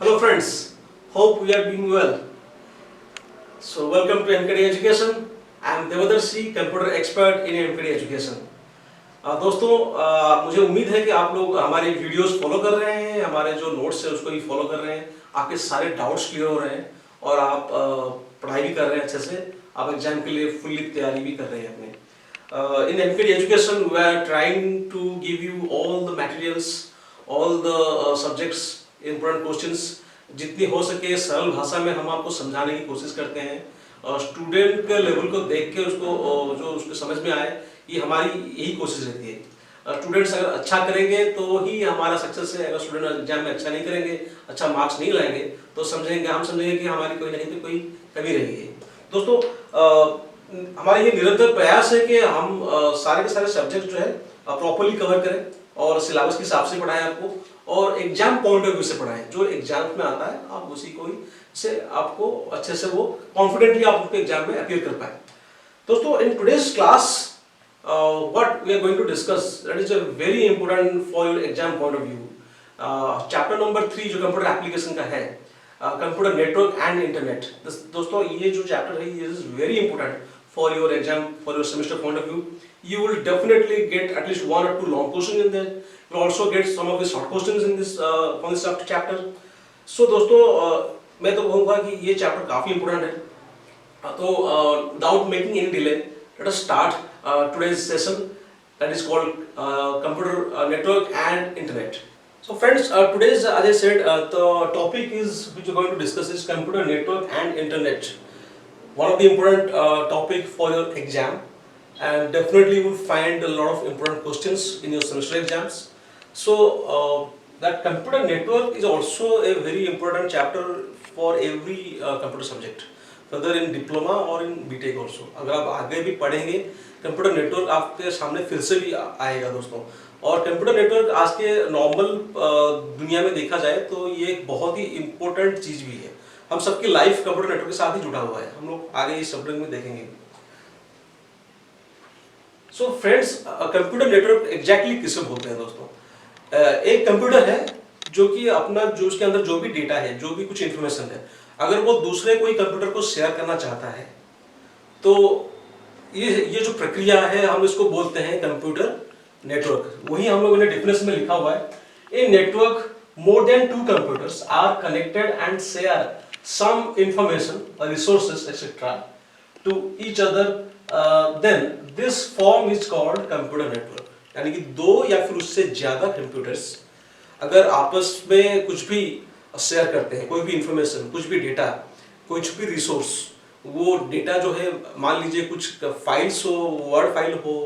Hello friends, hope we are doing well. So welcome to MKD Education. I am Devdarshi, computer expert in MKD Education. दोस्तों मुझे उम्मीद है कि आप लोग हमारे वीडियोस फॉलो कर रहे हैं, हमारे जो नोट्स है उसको भी फॉलो कर रहे हैं, आपके सारे डाउट्स क्लियर हो रहे हैं और आप पढ़ाई भी कर रहे हैं अच्छे से, आप एग्जाम के लिए फुल्ली तैयारी भी कर रहे हैं अपने. In MKD Education, we are trying to give you all the materials, all the subjects, important questions. जितनी हो सके सरल भाषा में हम आपको समझाने की कोशिश करते हैं. स्टूडेंट के लेवल को देख के उसको जो उसके समझ में आए, ये हमारी यही कोशिश रहती है. स्टूडेंट्स अगर अच्छा करेंगे तो ही हमारा सक्सेस है. अगर स्टूडेंट एग्जाम में अच्छा नहीं करेंगे, अच्छा मार्क्स नहीं लाएंगे, तो हम समझेंगे कि हमारी कोई नहीं कोई कमी रही है. दोस्तों हमारा ये निरंतर प्रयास है कि हम सारे के सारे सब्जेक्ट जो है प्रॉपर्ली कवर करें और सिलेबस के हिसाब से पढ़ाएं आपको, और एग्जाम पॉइंट ऑफ व्यू से पढ़ाएं. जो एग्जाम में आता है आप उसी को ही से आपको अच्छे से वो कॉन्फिडेंटली आप उसको एग्जाम में अपीयर कर पाए. दोस्तों in today's class what we are going to discuss, that is a very important for your exam point of view. Chapter number 3 जो कंप्यूटर एप्लीकेशन का है, कंप्यूटर नेटवर्क एंड इंटरनेट. दोस्तों ये जो चैप्टर है ये is very important for your exam, for your semester point of view. You will definitely get at least 1 or 2 long questions in there. You will also get some of the short questions in this on this chapter. So दोस्तों मैं तो कहूँगा कि ये chapter काफी important है. तो without making any delay, let us start today's session that is called computer network and internet. So friends, today's as I said the topic is which we are going to discuss is computer network and internet. One of the important topic for your exam, and definitely you will find a lot of important questions in your semester exams. So that computer network is also a very important chapter for every computer subject, whether in diploma or in BTech also. अगर आप आगे भी पढ़ेंगे computer network आपके सामने फिर से भी आएगा दोस्तों. और कंप्यूटर नेटवर्क आज के नॉर्मल दुनिया में देखा जाए तो ये एक बहुत ही इम्पोर्टेंट चीज भी है. हम सबकी लाइफ कंप्यूटर नेटवर्क के साथ ही जुड़ा हुआ है. हम लोग आगे इस सब्जेक्ट में देखेंगे. So friends, computer network exactly किसे बोलते हैं दोस्तों? एक कंप्यूटर है जो कि अपना जो उसके अंदर जो भी डेटा है, जो भी कुछ इंफॉर्मेशन है, अगर वो दूसरे कोई कंप्यूटर को शेयर करना चाहता है तो ये जो प्रक्रिया है हम इसको बोलते हैं कंप्यूटर नेटवर्क. वही हम लोगों ने डेफिनेशन में लिखा हुआ है. A network more than 2 computers are connected and share some information or resources etc. to each other, then this form is called computer network. यानी कि 2 या फिर उससे ज्यादा कंप्यूटर्स अगर आपस में कुछ भी शेयर करते हैं, कोई भी इंफॉर्मेशन, कुछ भी डेटा, कुछ भी रिसोर्स, वो डेटा जो है मान लीजिए कुछ फाइल्स हो, वर्ड फाइल हो,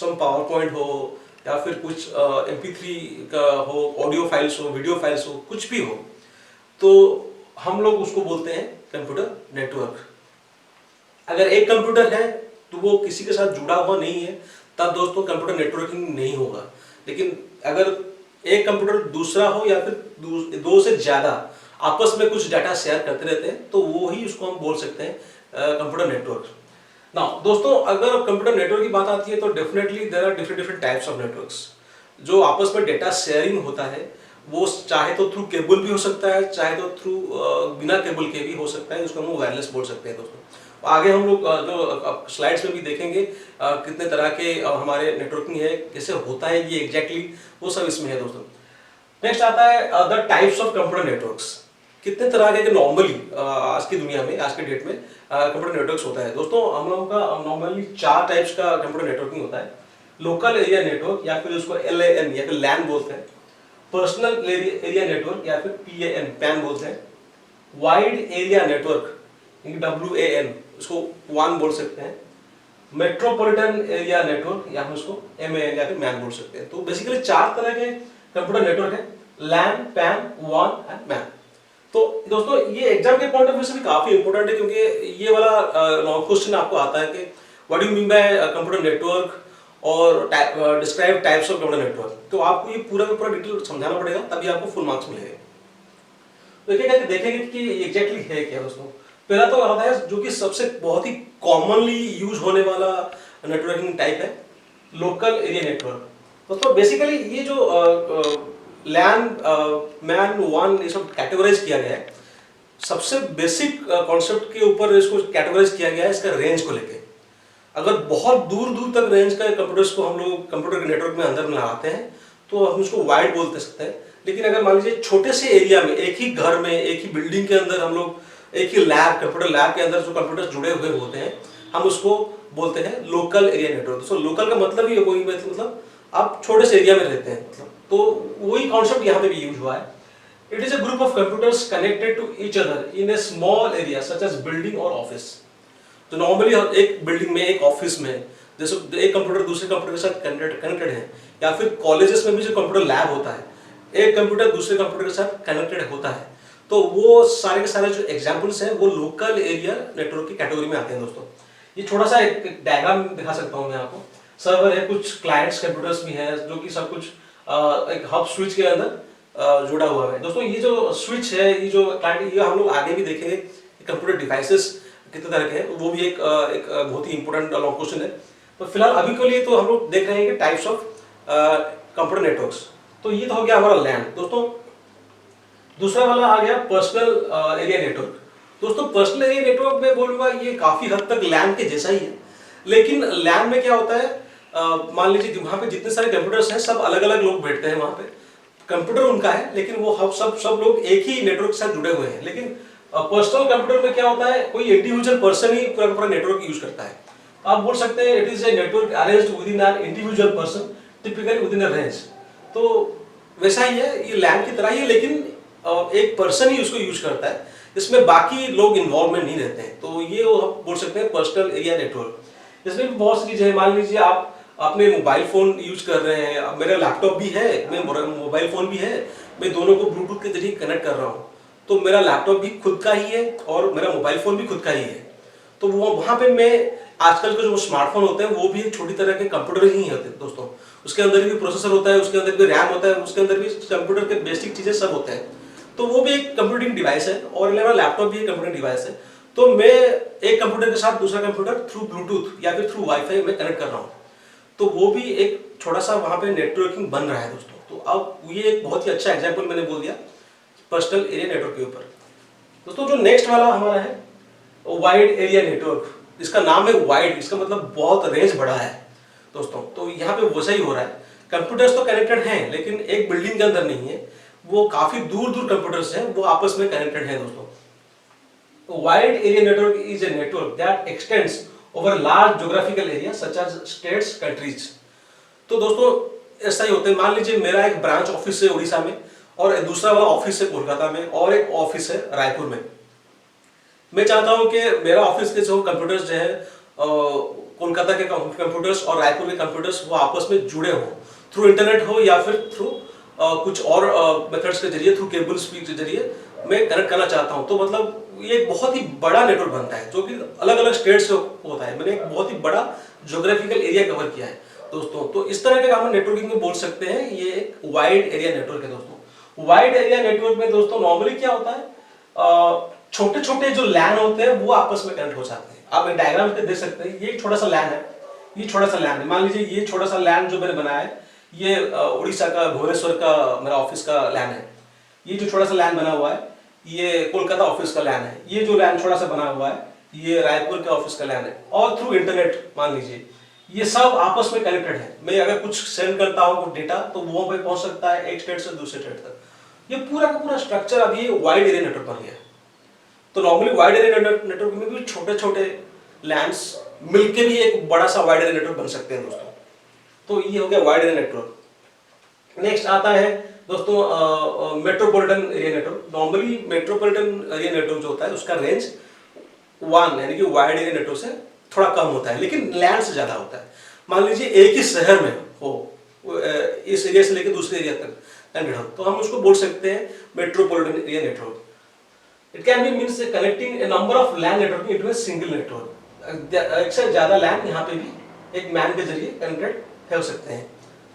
सम पावर पॉइंट हो, या फिर कुछ MP3 का हो, ऑडियो फाइल्स हो, वीडियो फाइल्स हो, कुछ भी हो, तो हम लोग उसको बोलते हैं कंप्यूटर नेटवर्क. अगर एक कंप्यूटर है तो वो किसी के साथ जुड़ा हुआ नहीं है, तब दोस्तों कंप्यूटर नेटवर्किंग नहीं होगा. लेकिन अगर एक कंप्यूटर दूसरा हो या फिर 2 से ज्यादा आपस में कुछ डाटा शेयर करते रहते हैं तो वो ही उसको हम बोल सकते हैं कंप्यूटर नेटवर्क. नाउ दोस्तों अगर कंप्यूटर नेटवर्क की बात आती है तो definitely there are different types of networks. जो आपस में डेटा शेयरिंग होता है वो चाहे तो थ्रू केबल भी हो सकता है, चाहे तो थ्रू बिना केबल के भी हो सकता है. उसको हम वायरलेस बोल सकते हैं दोस्तों. आगे हम लोग जो स्लाइड्स में भी देखेंगे कितने तरह के हमारे नेटवर्किंग है, कैसे होता है ये एग्जैक्टली, वो सब इसमें है दोस्तों. नेक्स्ट आता है the types of computer networks. कितने तरह के नॉर्मली आज की दुनिया में, आज के डेट में कंप्यूटर नेटवर्क्स होता है दोस्तों. हम लोगों का नॉर्मली 4 टाइप्स का कंप्यूटर नेटवर्किंग होता है. लोकल एरिया नेटवर्क या फिर उसको LAN या फिर LAN बोलते हैं. पर्सनल एरिया नेटवर्क या फिर PAN बोलते हैं. वाइड एरिया नेटवर्क WAN, उसको WAN बोल सकते हैं. मेट्रोपॉलिटन एरिया नेटवर्क या हम उसको MAN या फिर MAN बोल सकते हैं. तो बेसिकली 4 तरह के कंप्यूटर नेटवर्क है, LAN, PAN, WAN and MAN. तो दोस्तों ये एग्जाम के पॉइंट ऑफ व्यू से भी काफी इंपॉर्टेंट है, क्योंकि ये वाला लॉन्ग क्वेश्चन आपको आता है कि what do you mean by computer network और describe types of computer network. तो आपको ये पूरा का पूरा डिटेल समझाना पड़ेगा, तभी आपको फुल मार्क्स मिलेंगे. तो देखेंगे कि एग्जैक्टली है क्या दोस्तों. पहला तो आता है जो कि सबसे बहुत ही कॉमनली यूज होने वाला नेटवर्किंग टाइप है, लोकल एरिया नेटवर्क. दोस्तों बेसिकली ये जो लैन, मैन, वन, ये सब कैटेगराइज किया गया है। सबसे बेसिक कॉन्सेप्ट के ऊपर इसको कैटेगराइज किया गया है इसका रेंज को लेके। अगर बहुत दूर दूर तक रेंज का कंप्यूटर्स को हम लोग कंप्यूटर के नेटवर्क में अंदर लगाते हैं तो हम उसको वाइड बोलते सकते हैं। लेकिन अगर मान लीजिए छोटे से एरिया में, एक ही घर में, एक ही बिल्डिंग के अंदर हम लोग एक ही लैब, कंप्यूटर लैब के अंदर जो कंप्यूटर्स जुड़े हुए होते हैं, हम उसको बोलते हैं लोकल एरिया नेटवर्क। तो लोकल का मतलब ही वही, मतलब आप छोटे से एरिया में रहते हैं, मतलब तो वही कॉन्सेप्ट यहाँ पे भी यूज हुआ है। It is a group of computers connected to each other in a small area such as building और ऑफिस। तो नॉर्मली एक बिल्डिंग में, एक ऑफिस में, जैसे एक कंप्यूटर दूसरे कंप्यूटर के साथ कनेक्टेड है, या फिर कॉलेजेस में भी जो कंप्यूटर लैब होता है, एक कंप्यूटर दूसरे कंप्यूटर के साथ कनेक्टेड होता है, तो वो सारे के सारे जो एग्जांपल्स हैं वो लोकल एरिया नेटवर्क की कैटेगरी में आते हैं दोस्तों। ये छोटा सा एक डायग्राम दिखा सकता हूँ मैं आपको। सर्वर है, कुछ क्लाइंट्स कंप्यूटर्स भी हैं जो कि सब कुछ एक हब स्विच के अंदर जुड़ा हुआ है दोस्तों। ये जो स्विच है, ये जो क्लाइंट, ये हम लोग आगे भी देखेंगे कंप्यूटर डिवाइसेस कितने तरह के हैं, वो भी एक बहुत ही इंपॉर्टेंट लॉन्ग क्वेश्चन है। तो फिलहाल अभी के लिए तो हम लोग देख रहे हैं कि टाइप्स ऑफ कंप्यूटर नेटवर्क्स। तो ये तो हो गया हमारा लैन दोस्तों। दूसरा वाला आ गया पर्सनल एरिया नेटवर्क। दोस्तों पर्सनल एरिया नेटवर्क में बोलूंगा ये काफी हद तक लैन के जैसा ही है, लेकिन लैन में क्या होता है, मान लीजिए वहां पे जितने सारे कंप्यूटर्स हैं सब अलग अलग लोग बैठते हैं वहां पे, कंप्यूटर उनका है लेकिन वो सब लोग एक ही नेटवर्क के साथ जुड़े हुए हैं। लेकिन पर्सनल कंप्यूटर में क्या होता है, कोई इंडिविजुअल पर्सन ही पूरा पूरा नेटवर्क यूज करता है। आप बोल सकते हैं it is a network arranged with in an individual person typically with in a range. तो वैसा ही है, ये लैन की तरह ही है, लेकिन एक पर्सन ही उसको यूज करता है, इसमें बाकी लोग इन्वॉल्वमेंट नहीं रहते हैं। तो ये हम बोल सकते हैं पर्सनल एरिया नेटवर्क। इसमें भी बहुत सी चीजें हैं। मान लीजिए आप अपने मोबाइल फोन यूज कर रहे हैं, मेरा लैपटॉप भी है, मेरा मोबाइल फोन भी है, मैं दोनों को ब्लूटूथ के जरिए कनेक्ट कर रहा हूँ, तो मेरा लैपटॉप भी खुद का ही है और मेरा मोबाइल फोन भी खुद का ही है। तो वो वहां पे मैं आजकल के जो स्मार्टफोन होते हैं वो भी एक छोटी तरह के कंप्यूटर ही होते हैं दोस्तों। उसके अंदर भी प्रोसेसर होता है, उसके अंदर भी रैम होता है, उसके अंदर भी कंप्यूटर के बेसिक चीजें सब होते हैं। तो वो भी एक कंप्यूटिंग डिवाइस है और मेरा लैपटॉप भी एक कंप्यूटिंग डिवाइस है। तो मैं एक कंप्यूटर के साथ दूसरा कंप्यूटर थ्रू ब्लूटूथ या फिर थ्रू वाईफाई में कनेक्ट कर रहा हूँ, तो वो भी एक छोटा सा वहां पे नेटवर्किंग बन रहा है दोस्तों। तो अब ये एक बहुत ही अच्छा एग्जांपल मैंने बोल दिया पर्सनल एरिया नेटवर्क के ऊपर। दोस्तों जो नेक्स्ट वाला हमारा है वाइड एरिया नेटवर्क, इसका नाम है वाइड, इसका मतलब बहुत रेंज बड़ा है दोस्तों। तो यहाँ पे वैसा ही हो रहा है, कंप्यूटर्स तो कनेक्टेड हैं लेकिन एक बिल्डिंग के अंदर नहीं है, वो काफी दूर दूर कंप्यूटर्स हैं, वो आपस में कनेक्टेड हैं दोस्तों। Wide area network is a network that extends over large geographical area such as states, countries. तो दोस्तों ऐसा ही होता है, मान लीजिए मेरा एक ब्रांच ऑफिस है उड़ीसा में और दूसरा वाला ऑफिस है कोलकाता में और एक ऑफिस है रायपुर में। मैं चाहता हूं कि मेरा ऑफिस के जो कंप्यूटर्स जो है कोलकाता के कंप्यूटर्स और रायपुर के कंप्यूटर्स वो आपस में जुड़े हो, थ्रू इंटरनेट हो या फिर थ्रू कुछ और मेथड्स के जरिए, थ्रू केबल्स के जरिए मैं कनेक्ट करना चाहता हूं। तो मतलब ये एक बहुत ही बड़ा नेटवर्क बनता है जो कि अलग अलग स्टेट से होता है। मैंने एक बहुत ही बड़ा ज्योग्राफिकल एरिया कवर किया है दोस्तों। तो इस तरह के काम नेटवर्किंग में बोल सकते हैं, ये एक वाइड एरिया नेटवर्क है दोस्तों। वाइड एरिया नेटवर्क में दोस्तों नॉर्मली क्या होता है, छोटे छोटे जो लैन होते हैं वो आपस में कनेक्ट हो जाते हैं। आप डायग्राम पे देख सकते हैं, ये एक छोटा सा लैन है, ये छोटा सा लैन है। मान लीजिए ये छोटा सा लैन जो मैंने बनाया है, ये उड़ीसा का भुवनेश्वर का मेरा ऑफिस का लैन है। ये जो छोटा सा लैन बना हुआ है ये कोलकाता ऑफिस का लैन है। ये जो लैन छोटा सा बना हुआ है ये रायपुर के ऑफिस का लैन है। और थ्रू इंटरनेट मान लीजिए ये सब आपस में कनेक्टेड है। मैं अगर कुछ सेंड करता हूँ डेटा तो वो पे पहुंच सकता है एक स्टेट से दूसरे स्टेट तक। ये पूरा का पूरा स्ट्रक्चर अभी वाइड एरिया नेटवर्क बन गया है। तो नॉर्मली वाइड एरिया नेटवर्क में भी छोटे छोटे लैंड्स मिलके भी एक बड़ा सा वाइड एरिया नेटवर्क बन सकते हैं दोस्तों। तो ये हो गया वाइड एरिया नेटवर्क। नेक्स्ट आता है दोस्तों metropolitan area network. Normally metropolitan area network जो होता है उसका रेंज 1 यानी कि वाइड एरिया नेटवर्क से थोड़ा कम होता है लेकिन लैंड से ज्यादा होता है। मान लीजिए एक ही शहर में हो, इस एरिया से लेकर दूसरे एरिया तक कनेक्टेड हो, तो हम उसको बोल सकते हैं metropolitan area network. It can be means connecting a number of LAN network into a single network। एक से ज्यादा LAN यहाँ पे भी एक मैन के जरिए कनेक्टेड हो सकते हैं।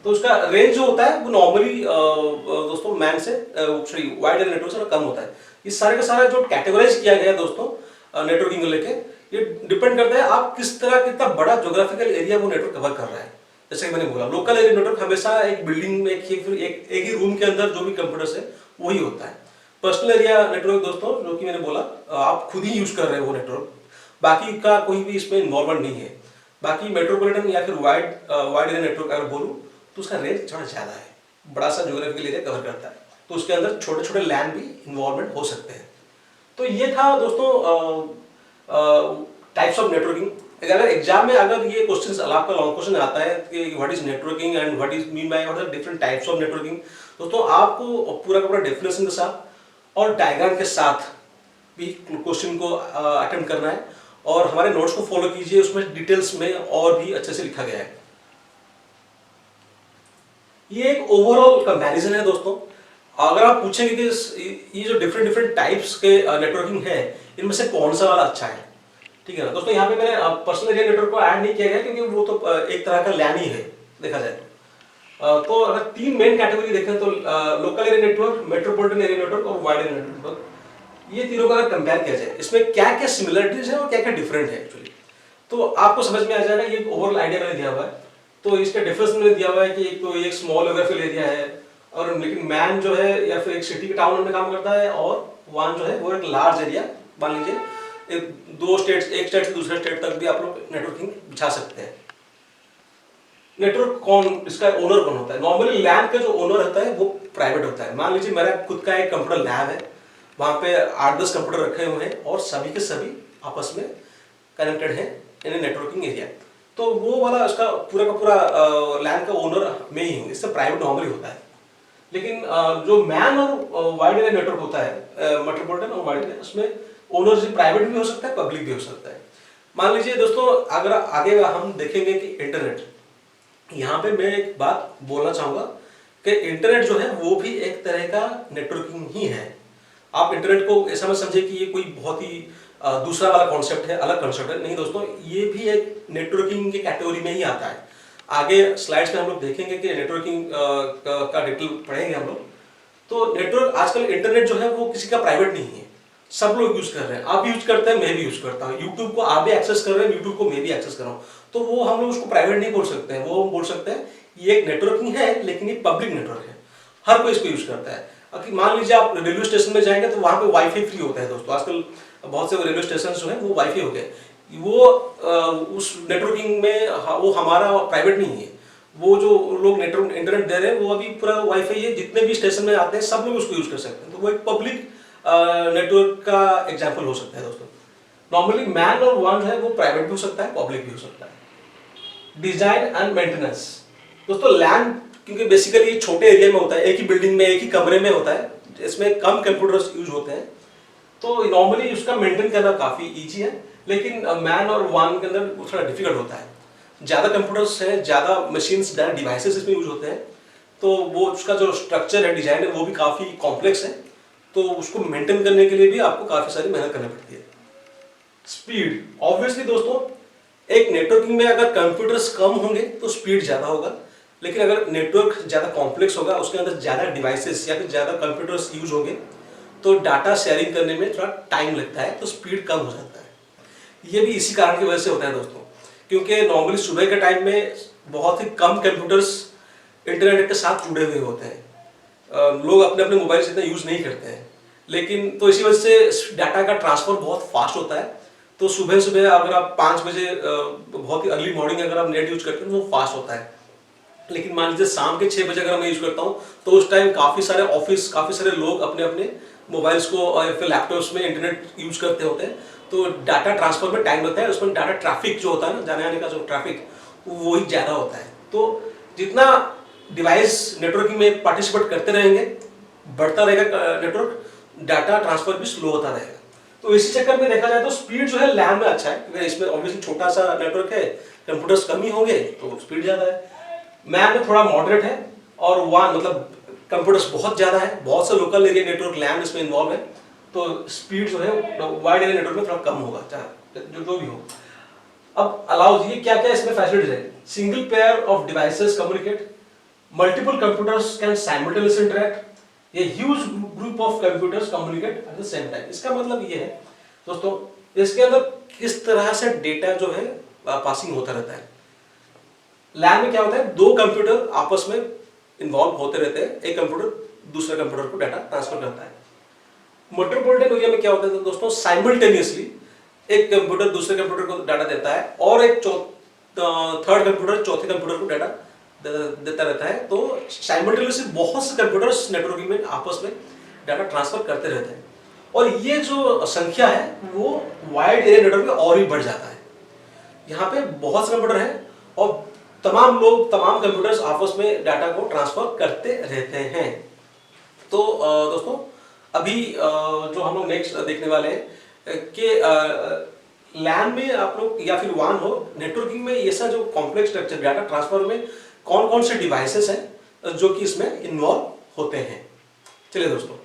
तो उसका रेंज जो होता है वो नॉर्मली दोस्तों मैन से सॉरी वाइड एरिया नेटवर्क से कम होता है। इस सारे का सारा जो कैटेगराइज किया गया है दोस्तों नेटवर्किंग को लेके, ये डिपेंड करता है आप किस तरह कितना बड़ा ज्योग्राफिकल एरिया वो नेटवर्क कवर कर रहा है। जैसे कि मैंने बोला लोकल एरिया नेटवर्क हमेशा एक बिल्डिंग में एक ही रूम के अंदर जो भी कंप्यूटर्स है वही होता है। पर्सनल एरिया नेटवर्क दोस्तों जो कि मैंने बोला आप खुद ही यूज कर रहे हो वो नेटवर्क, बाकी का कोई भी इसमें इन्वॉल्वमेंट नहीं है। बाकी मेट्रोपॉलिटन या फिर वाइड एरिया नेटवर्क अगर बोलूँ तो उसका रेंज थोड़ा ज़्यादा है, बड़ा सा ज्योग्राफिकल एरिया कवर करता है, तो उसके अंदर छोटे छोटे लैंड भी इन्वॉल्वमेंट हो सकते हैं। तो ये था दोस्तों टाइप्स ऑफ नेटवर्किंग। अगर एग्जाम में अगर ये क्वेश्चन आपका लॉन्ग क्वेश्चन आता है कि what is networking and what is mean by what are different types of networking, दोस्तों आपको पूरा का पूरा डेफिनेशन के साथ और डायग्राम के साथ भी क्वेश्चन को अटेम्प्ट करना है, और हमारे नोट्स को फॉलो कीजिए, उसमें डिटेल्स में और भी अच्छे से लिखा गया है। ये एक ओवरऑल कंपैरिजन है दोस्तों। अगर आप पूछेंगे कि ये जो डिफरेंट टाइप्स के नेटवर्किंग है इनमें से कौन सा वाला अच्छा है, ठीक है ना दोस्तों। यहाँ पे मैंने पर्सनल एरिया नेटवर्क को ऐड नहीं किया गया क्योंकि वो तो एक तरह का लैन ही है देखा जाए तो अगर तीन मेन कैटेगरी देखें तो local area network, metropolitan area network और वाइड एरिया नेटवर्क, ये तीनों का अगर कंपेयर किया जाए इसमें क्या क्या सिमिलरिटीज है और क्या क्या डिफरेंट है एक्चुअली, तो आपको समझ में आ जाएगा। ये ओवरऑल आइडिया मैंने दिया हुआ है। तो इसका डिफरेंस मैंने दिया हुआ है कि एक तो एक स्मॉल ज्योग्राफिकल एरिया है, और लेकिन मैन जो है या फिर एक सिटी के टाउन में काम करता है, और वन जो है वो एक लार्ज एरिया, मान लीजिए एक स्टेट से दूसरे स्टेट तक भी आप लोग नेटवर्किंग बिछा सकते हैं। नेटवर्क कौन, इसका ओनर कौन होता है? नॉर्मली लैब का जो ओनर होता है वो प्राइवेट होता है। मान लीजिए मेरा खुद का एक कंप्यूटर लैब है, वहां पे 8-10 कंप्यूटर रखे हुए हैं और सभी के सभी आपस में कनेक्टेड हैं इन नेटवर्किंग एरिया, तो वो वाला उसका पूरा का पूरा लैब का ओनर में ही होंगे, इससे प्राइवेट नॉर्मली होता है। लेकिन जो मैन और वाइड एरिया नेटवर्क होता है, मेट्रोपॉलिटन और वाइड एरिया, उसमें ओनरशिप प्राइवेट भी हो सकता है, पब्लिक भी हो सकता है। मान लीजिए दोस्तों अगर आगे हम देखेंगे कि इंटरनेट, यहाँ पे मैं एक बात बोलना चाहूंगा कि इंटरनेट जो है वो भी एक तरह का नेटवर्किंग ही है। आप इंटरनेट को ऐसा मत समझे कि ये कोई बहुत ही दूसरा वाला कॉन्सेप्ट है, अलग कॉन्सेप्ट है, नहीं दोस्तों, ये भी एक नेटवर्किंग की कैटेगरी में ही आता है। आगे स्लाइड्स में हम लोग देखेंगे कि नेटवर्किंग का डिटेल पढ़ेंगे हम लोग। तो नेटवर्क आजकल इंटरनेट जो है वो किसी का प्राइवेट नहीं है, सब लोग यूज कर रहे हैं। आप यूज करते हैं, मैं भी यूज करता हूँ, यूट्यूब को आप भी एक्सेस कर रहे हैं, यूट्यूब को मैं भी एक्सेस कर रहा हूँ, तो वो हम लोग उसको प्राइवेट नहीं बोल सकते हैं, वो हम बोल सकते हैं ये एक नेटवर्किंग है, लेकिन ये पब्लिक नेटवर्क है, हर कोई इसको यूज करता है। अगर मान लीजिए आप रेलवे स्टेशन में जाएंगे तो वहां पे वाईफाई फ्री होता है दोस्तों, आजकल बहुत से रेलवे स्टेशन जो है वो वाईफाई हो गए, वो उस नेटवर्किंग में वो हमारा प्राइवेट नहीं है, वो जो लोग नेटवर्क इंटरनेट दे रहे हैं वो अभी पूरा वाईफाई है, जितने भी स्टेशन में आते हैं सब लोग उसको यूज कर सकते हैं, तो वो एक पब्लिक नेटवर्क का एग्जाम्पल हो सकता है दोस्तों। नॉर्मली मैन और वन है वो प्राइवेट भी हो सकता है, पब्लिक भी हो सकता है। डिजाइन एंड मेंटेनेंस, दोस्तों लैन क्योंकि बेसिकली छोटे एरिया में होता है, एक ही बिल्डिंग में एक ही कमरे में होता है, इसमें कम कंप्यूटर्स यूज होते हैं, तो नॉर्मली उसका मेंटेन करना काफी इजी है। लेकिन मैन और वन के अंदर थोड़ा डिफिकल्ट होता है, ज्यादा कंप्यूटर्स हैं, ज्यादा मशीन्स, ज्यादा डिवाइसेस इसमें यूज होते हैं, तो वो उसका जो स्ट्रक्चर है, डिजाइन है, वो भी काफी कॉम्प्लेक्स है, तो उसको मेंटेन करने के लिए भी आपको काफी सारी मेहनत करनी पड़ती है। स्पीड, ऑब्वियसली दोस्तों एक नेटवर्किंग में अगर कंप्यूटर्स कम होंगे तो स्पीड ज्यादा होगा, लेकिन अगर नेटवर्क ज्यादा कॉम्प्लेक्स होगा, उसके अंदर ज्यादा डिवाइसेस या फिर ज्यादा कंप्यूटर्स यूज होंगे, तो डाटा शेयरिंग करने में थोड़ा टाइम लगता है, तो स्पीड कम हो जाता है। ये भी इसी कारण की वजह से होता है दोस्तों, क्योंकि नॉर्मली सुबह के टाइम में बहुत ही कम कंप्यूटर्स इंटरनेट के साथ जुड़े हुए होते हैं, लोग अपने अपने मोबाइल से इतना यूज नहीं करते हैं, लेकिन तो इसी वजह से डाटा का ट्रांसफर बहुत फास्ट होता है। तो सुबह सुबह अगर आप 5 बजे बहुत ही अर्ली मॉर्निंग अगर आप नेट यूज करते हैं तो वो फास्ट होता है, लेकिन मान लीजिए शाम के 6 बजे अगर मैं यूज करता हूँ तो उस टाइम काफी सारे लोग अपने अपने मोबाइल्स को या फिर लैपटॉप्स में इंटरनेट यूज करते होते हैं, तो डाटा ट्रांसफर में टाइम लगता है, उसमें डाटा ट्रैफिक जो होता है ना, जाने आने का जो ट्रैफिक वही ज्यादा होता है। तो जितना डिवाइस नेटवर्किंग में पार्टिसिपेट करते रहेंगे, बढ़ता रहेगा नेटवर्क, डाटा ट्रांसफर भी स्लो होता रहेगा। तो इसी चक्कर में देखा जाए तो स्पीड जो है लैन में अच्छा है, क्योंकि इसमें ऑब्वियसली छोटा सा नेटवर्क है, कंप्यूटर्स कम ही होंगे तो स्पीड ज्यादा है। मैन में थोड़ा मॉडरेट है, और वन मतलब कंप्यूटर्स बहुत ज्यादा है, बहुत से लोकल एरिया नेटवर्क लैन इसमें इन्वॉल्व है, तो स्पीड जो है वाइड एरिया नेटवर्क में थोड़ा कम होगा, चाहे जो भी हो। अब अलाउज, ये क्या क्या इसमें फैसिलिटीज है? Single pair of devices communicate, multiple computers can simultaneously interact, ये huge group of computers communicate at the same time. इसका मतलब ये है दोस्तों, इसके अंदर किस तरह से डेटा जो है पासिंग होता रहता है। लैन में क्या होता है, दो कंप्यूटर आपस में इन्वॉल्व होते रहते हैं, एक कंप्यूटर दूसरे कंप्यूटर को डाटा ट्रांसफर करता है। मेट्रोपॉलिटन एरिया में क्या होता है तो दोस्तों, साइमल्टेनियसली एक कंप्यूटर दूसरे कंप्यूटर को डाटा देता है और एक थर्ड कंप्यूटर चौथे कंप्यूटर को डाटा देता रहता है। तो साइमल्टेनियसली बहुत से कंप्यूटर्स नेटवर्किंग में आपस में डाटा ट्रांसफर करते रहते हैं, और ये जो संख्या है वो वाइड एरिया नेटवर्क में और भी बढ़ जाता है। यहाँ पे बहुत से कंप्यूटर हैं और तमाम लोग, तमाम कंप्यूटर्स आपस में डाटा को ट्रांसफर करते रहते हैं। तो दोस्तों अभी जो हम लोग नेक्स्ट देखने वाले हैं कि लैन में आप लोग या फिर वान हो, नेटवर्किंग में ऐसा जो कॉम्प्लेक्स स्ट्रक्चर डाटा ट्रांसफर में कौन कौन से डिवाइसेस हैं जो कि इसमें इन्वॉल्व होते हैं। चलिए दोस्तों